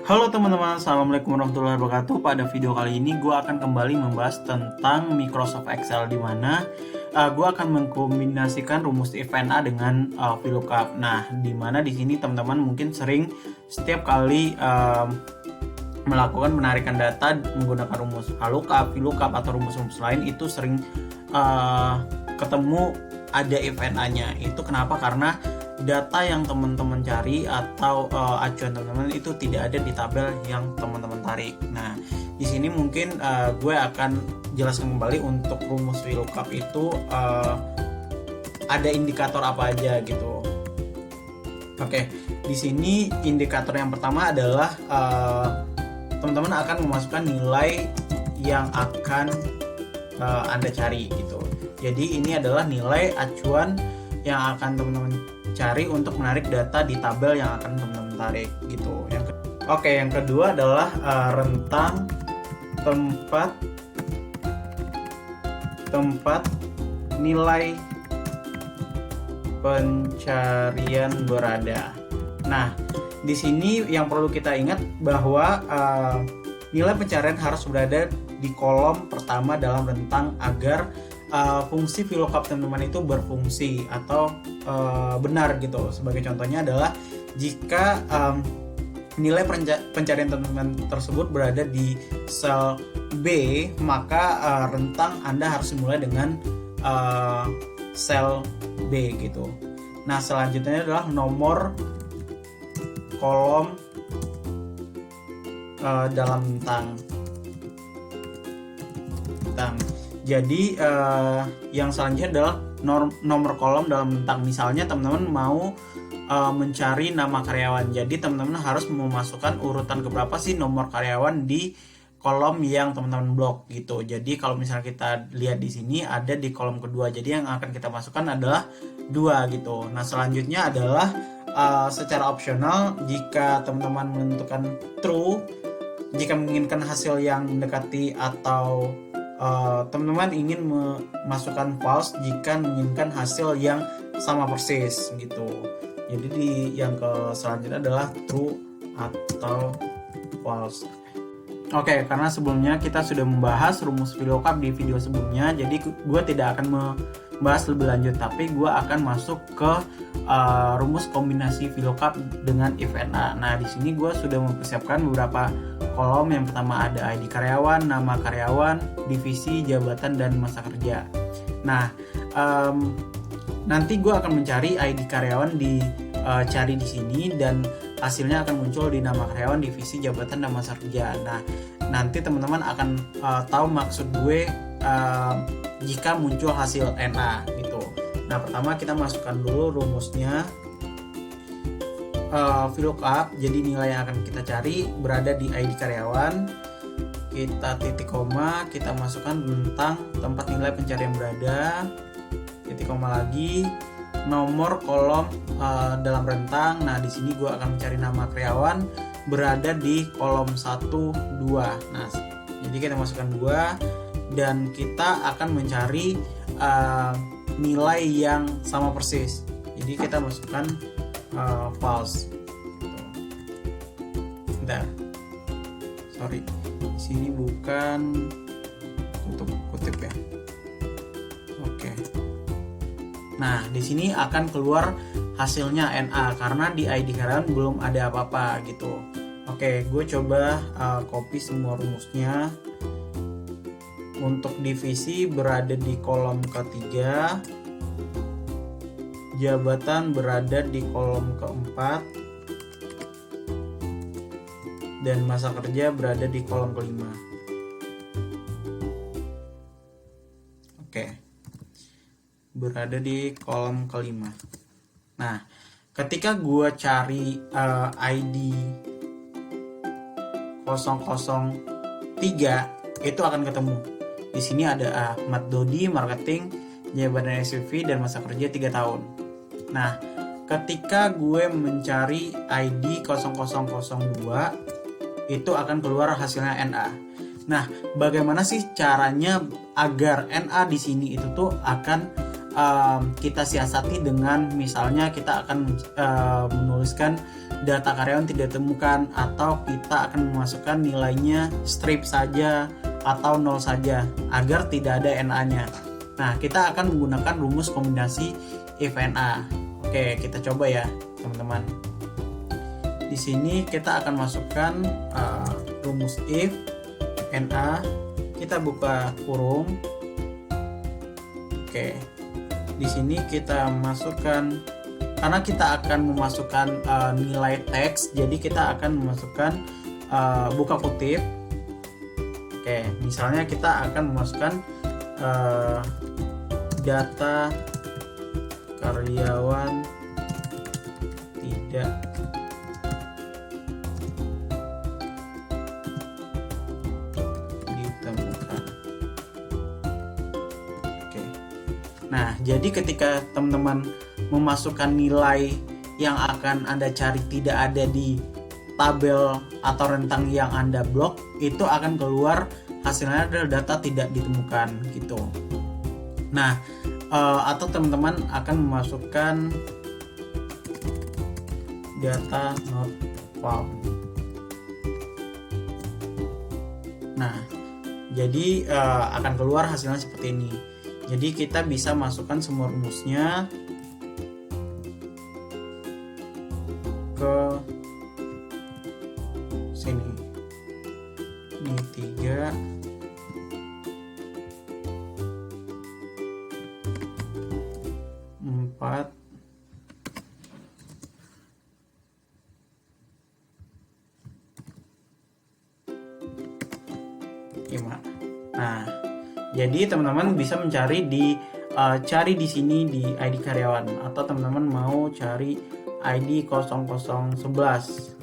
Halo teman-teman, Assalamualaikum warahmatullahi wabarakatuh. Pada video kali ini gue akan kembali membahas tentang Microsoft Excel, di mana gue akan mengkombinasikan rumus if and a dengan VLOOKUP. Nah, di mana di sini teman-teman mungkin sering setiap kali melakukan penarikan data menggunakan rumus VLOOKUP, VLOOKUP atau rumus-rumus lain itu sering ketemu ada if and a-nya. Itu kenapa? Karena data yang teman-teman cari atau acuan teman-teman itu tidak ada di tabel yang teman-teman tarik. Nah, di sini mungkin gue akan jelaskan kembali untuk rumus VLOOKUP itu ada indikator apa aja gitu. Oke, di sini indikator yang pertama adalah teman-teman akan memasukkan nilai yang akan Anda cari gitu. Jadi ini adalah nilai acuan yang akan teman-teman cari untuk menarik data di tabel yang akan teman-teman tarik gitu. Yang kedua adalah rentang tempat nilai pencarian berada. Nah, di sini yang perlu kita ingat bahwa nilai pencarian harus berada di kolom pertama dalam rentang agar fungsi VLOOKUP teman-teman itu berfungsi atau benar gitu. Sebagai contohnya adalah jika nilai pencarian teman-teman tersebut berada di sel B, maka rentang Anda harus dimulai dengan sel B gitu. Nah, selanjutnya adalah nomor kolom dalam rentang. Jadi yang selanjutnya adalah nomor kolom dalam rentang. Misalnya teman-teman mau mencari nama karyawan, jadi teman-teman harus memasukkan urutan keberapa sih nomor karyawan di kolom yang teman-teman blok gitu. Jadi kalau misalnya kita lihat di sini ada di kolom kedua, jadi yang akan kita masukkan adalah 2 gitu. Nah, selanjutnya adalah secara opsional jika teman-teman menentukan true jika menginginkan hasil yang mendekati, atau teman-teman ingin memasukkan false jika menginginkan hasil yang sama persis gitu. Jadi yang selanjutnya adalah true atau false. Oke, karena sebelumnya kita sudah membahas rumus VLOOKUP di video sebelumnya, jadi gue tidak akan membahas lebih lanjut, tapi gue akan masuk ke rumus kombinasi VLOOKUP dengan if and a. Nah, di sini gue sudah mempersiapkan beberapa kolom. Yang pertama ada ID karyawan, nama karyawan, divisi, jabatan, dan masa kerja. Nah, nanti gue akan mencari ID karyawan cari di sini, dan hasilnya akan muncul di nama karyawan, divisi, jabatan, dan masa kerja. Nah, nanti teman-teman akan tahu maksud gue jika muncul hasil NA gitu. Nah, pertama kita masukkan dulu rumusnya. VLOOKUP, jadi nilai yang akan kita cari berada di ID karyawan. Kita titik koma, kita masukkan tentang tempat nilai pencarian berada, titik koma lagi, nomor kolom dalam rentang. Nah, di sini gue akan mencari nama karyawan berada di kolom 1, 2. Nah, jadi kita masukkan 2 dan kita akan mencari nilai yang sama persis. Jadi kita masukkan false. Bentar. Sorry. Di sini bukan tutup kutip ya. Oke. Nah, di sini akan keluar hasilnya NA karena di ID karyawan belum ada apa-apa gitu. Oke, gue coba copy semua rumusnya. Untuk divisi berada di kolom ketiga, jabatan berada di kolom keempat, dan masa kerja berada di kolom kelima. Oke, berada di kolom kelima. Nah, ketika gue cari ID 003 itu akan ketemu. Di sini ada Ahmad Dodi, marketing, jabatan SPV, dan masa kerja 3 tahun. Nah, ketika gue mencari ID 0002 itu akan keluar hasilnya NA. Nah, bagaimana sih caranya agar NA di sini itu tuh akan kita siasati dengan misalnya kita akan menuliskan data karyawan tidak ditemukan, atau kita akan memasukkan nilainya strip saja atau 0 saja agar tidak ada NA-nya. Nah, kita akan menggunakan rumus kombinasi if NA. Oke, kita coba ya, teman-teman. Di sini kita akan masukkan rumus if NA, kita buka kurung. Oke. Di sini kita masukkan, karena kita akan memasukkan nilai teks, jadi kita akan memasukkan buka kutip. Oke, misalnya kita akan memasukkan data karyawan tidak ditemukan. Oke. Nah, jadi ketika teman-teman memasukkan nilai yang akan Anda cari tidak ada di tabel atau rentang yang Anda blok, itu akan keluar hasilnya adalah data tidak ditemukan gitu. Nah, atau teman-teman akan memasukkan data not found. Nah, jadi akan keluar hasilnya seperti ini. Jadi kita bisa masukkan semua rumusnya ke sini. Ini 3, 4, 5. Nah, jadi teman-teman bisa mencari cari di sini di ID karyawan, atau teman-teman mau cari ID 0011.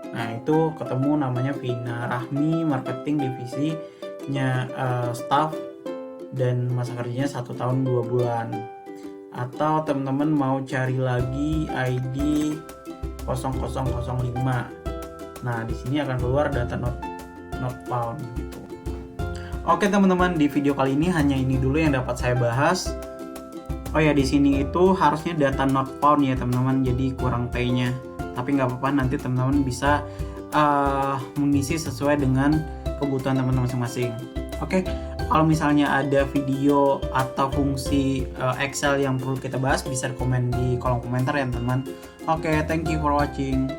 Nah, itu ketemu namanya Vina Rahmi, marketing divisinya staff, dan masa kerjanya 1 tahun 2 bulan. Atau teman-teman mau cari lagi ID 0005. Nah, di sini akan keluar data not found gitu. Oke teman-teman, di video kali ini hanya ini dulu yang dapat saya bahas. Oh ya, di sini itu harusnya data not found ya teman-teman, jadi kurang T-nya. Tapi nggak apa-apa, nanti teman-teman bisa mengisi sesuai dengan kebutuhan teman-teman masing-masing. Oke, kalau misalnya ada video atau fungsi Excel yang perlu kita bahas, bisa komen di kolom komentar ya teman-teman. Oke, thank you for watching.